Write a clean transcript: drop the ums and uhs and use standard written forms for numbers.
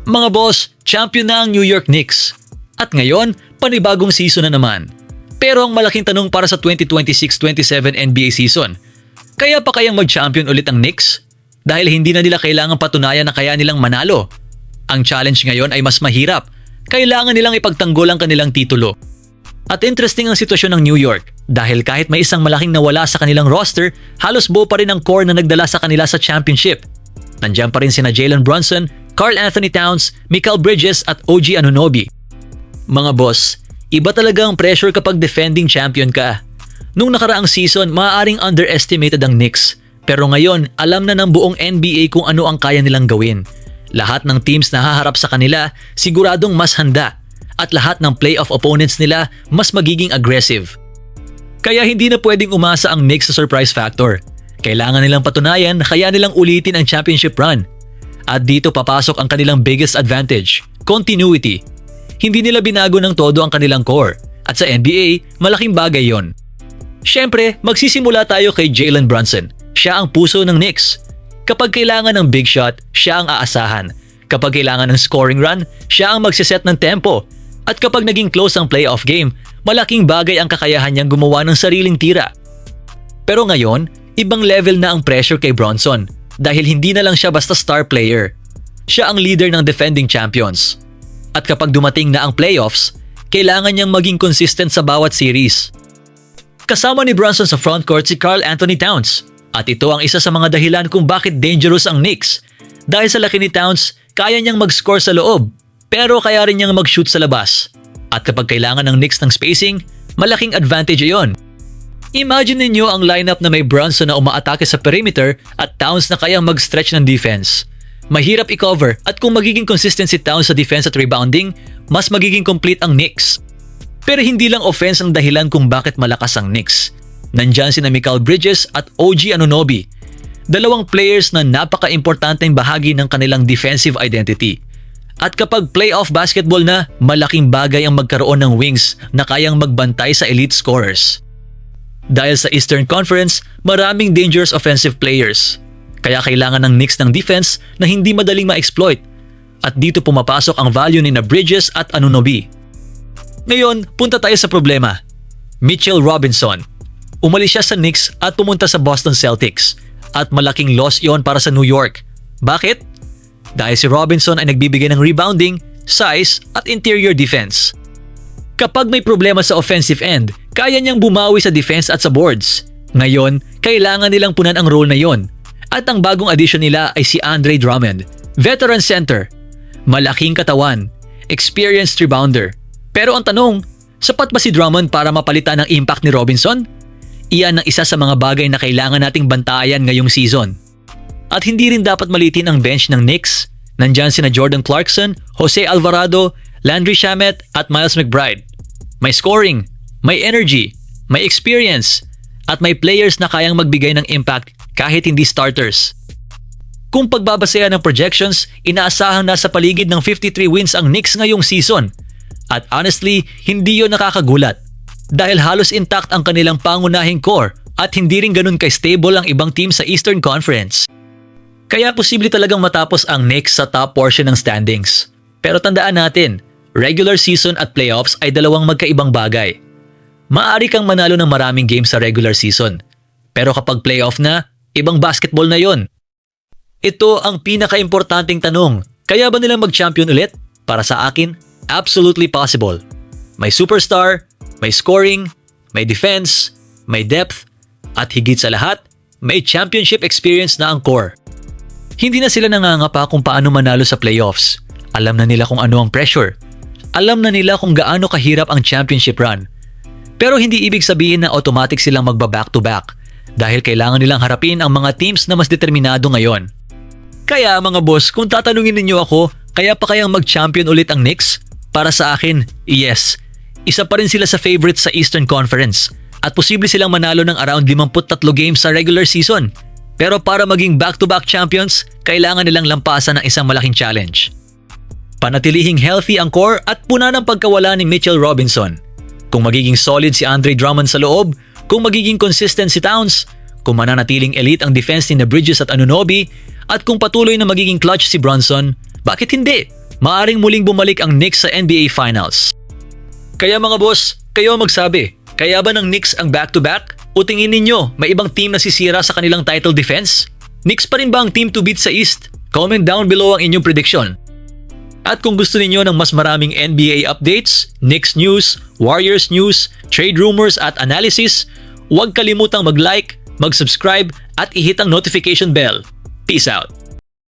Mga boss, champion na ang New York Knicks. At ngayon, panibagong season na naman. Pero ang malaking tanong para sa 2026-27 NBA season, kaya pa kayang mag-champion ulit ang Knicks? Dahil hindi na nila kailangang patunayan na kaya nilang manalo. Ang challenge ngayon ay mas mahirap. Kailangan nilang ipagtanggol ang kanilang titulo. At interesting ang sitwasyon ng New York dahil kahit may isang malaking nawala sa kanilang roster, halos buo pa rin ang core na nagdala sa kanila sa championship. Nandiyan pa rin sina Jalen Brunson, Karl Anthony Towns, Mikal Bridges at OG Anunoby. Mga boss, iba talaga ang pressure kapag defending champion ka. Nung nakaraang season, maaaring underestimated ang Knicks. Pero ngayon, alam na ng buong NBA kung ano ang kaya nilang gawin. Lahat ng teams na haharap sa kanila, siguradong mas handa. At lahat ng playoff opponents nila, mas magiging aggressive. Kaya hindi na pwedeng umasa ang Knicks sa surprise factor. Kailangan nilang patunayan na kaya nilang ulitin ang championship run. At dito papasok ang kanilang biggest advantage, continuity. Hindi nila binago ng todo ang kanilang core. At sa NBA, malaking bagay yon. Siyempre, magsisimula tayo kay Jalen Brunson. Siya ang puso ng Knicks. Kapag kailangan ng big shot, siya ang aasahan. Kapag kailangan ng scoring run, siya ang magsiset ng tempo. At kapag naging close ang playoff game, malaking bagay ang kakayahan niyang gumawa ng sariling tira. Pero ngayon, ibang level na ang pressure kay Brunson dahil hindi na lang siya basta star player. Siya ang leader ng defending champions. At kapag dumating na ang playoffs, kailangan niyang maging consistent sa bawat series. Kasama ni Brunson sa frontcourt si Karl Anthony Towns. At ito ang isa sa mga dahilan kung bakit dangerous ang Knicks. Dahil sa laki ni Towns, kaya niyang mag-score sa loob, pero kaya rin niyang mag-shoot sa labas. At kapag kailangan ng Knicks ng spacing, malaking advantage iyon. Imagine ninyo ang lineup na may Brunson na umaatake sa perimeter at Towns na kayang mag-stretch ng defense. Mahirap i-cover at kung magiging consistent si Towns sa defense at rebounding, mas magiging complete ang Knicks. Pero hindi lang offense ang dahilan kung bakit malakas ang Knicks. Nandyan sina Mikal Bridges at OG Anunoby. Dalawang players na napaka-importanteng bahagi ng kanilang defensive identity. At kapag playoff basketball na, malaking bagay ang magkaroon ng wings na kayang magbantay sa elite scorers. Dahil sa Eastern Conference, maraming dangerous offensive players. Kaya kailangan ng Knicks ng defense na hindi madaling ma-exploit. At dito pumapasok ang value ni Bridges at Anunoby. Ngayon, punta tayo sa problema. Mitchell Robinson. Umalis siya sa Knicks at pumunta sa Boston Celtics. At malaking loss iyon para sa New York. Bakit? Dahil si Robinson ay nagbibigay ng rebounding, size at interior defense. Kapag may problema sa offensive end, kaya niyang bumawi sa defense at sa boards. Ngayon, kailangan nilang punan ang role na yon. At ang bagong addition nila ay si Andre Drummond, veteran center, malaking katawan, experienced rebounder. Pero ang tanong, sapat ba si Drummond para mapalitan ang impact ni Robinson? Iyan ang isa sa mga bagay na kailangan nating bantayan ngayong season. At hindi rin dapat malitin ang bench ng Knicks. Nandyan sina Jordan Clarkson, Jose Alvarado, Landry Shamet at Miles McBride. May scoring, may energy, may experience, at may players na kayang magbigay ng impact kahit hindi starters. Kung pagbabasehan ng projections, inaasahan na sa paligid ng 53 wins ang Knicks ngayong season. At honestly, hindi yun nakakagulat. Dahil halos intact ang kanilang pangunahing core at hindi rin ganun ka-stable ang ibang team sa Eastern Conference. Kaya posible talagang matapos ang Knicks sa top portion ng standings. Pero tandaan natin, regular season at playoffs ay dalawang magkaibang bagay. Maaari kang manalo ng maraming games sa regular season. Pero kapag playoff na, ibang basketball na yon. Ito ang pinaka-importanting tanong. Kaya ba nilang mag-champion ulit? Para sa akin, absolutely possible. May superstar, may scoring, may defense, may depth, at higit sa lahat, may championship experience na ang core. Hindi na sila nangangapa kung paano manalo sa playoffs. Alam na nila kung ano ang pressure. Alam na nila kung gaano kahirap ang championship run. Pero hindi ibig sabihin na automatic silang magba-back-to-back dahil kailangan nilang harapin ang mga teams na mas determinado ngayon. Kaya mga boss, kung tatanungin ninyo ako, kaya pa kayang mag-champion ulit ang Knicks? Para sa akin, yes. Isa pa rin sila sa favorites sa Eastern Conference at posible silang manalo ng around 53 games sa regular season. Pero para maging back-to-back champions, kailangan nilang lampasan ng isang malaking challenge. Panatilihing healthy ang core at puna ng pagkawala ni Mitchell Robinson. Kung magiging solid si Andre Drummond sa loob, kung magiging consistent si Towns, kung mananatiling elite ang defense ni Bridges at Anunoby, at kung patuloy na magiging clutch si Brunson, bakit hindi? maaring muling bumalik ang Knicks sa NBA Finals. Kaya mga boss, kayo magsabi, kaya ba ng Knicks ang back-to-back? O tingin ninyo, may ibang team na sisira sa kanilang title defense? Knicks pa rin ba ang team to beat sa East? Comment down below ang inyong prediction. At kung gusto ninyo ng mas maraming NBA updates, Knicks news, Warriors news, trade rumors at analysis, huwag kalimutang mag-like, mag-subscribe at i-hit ang notification bell. Peace out!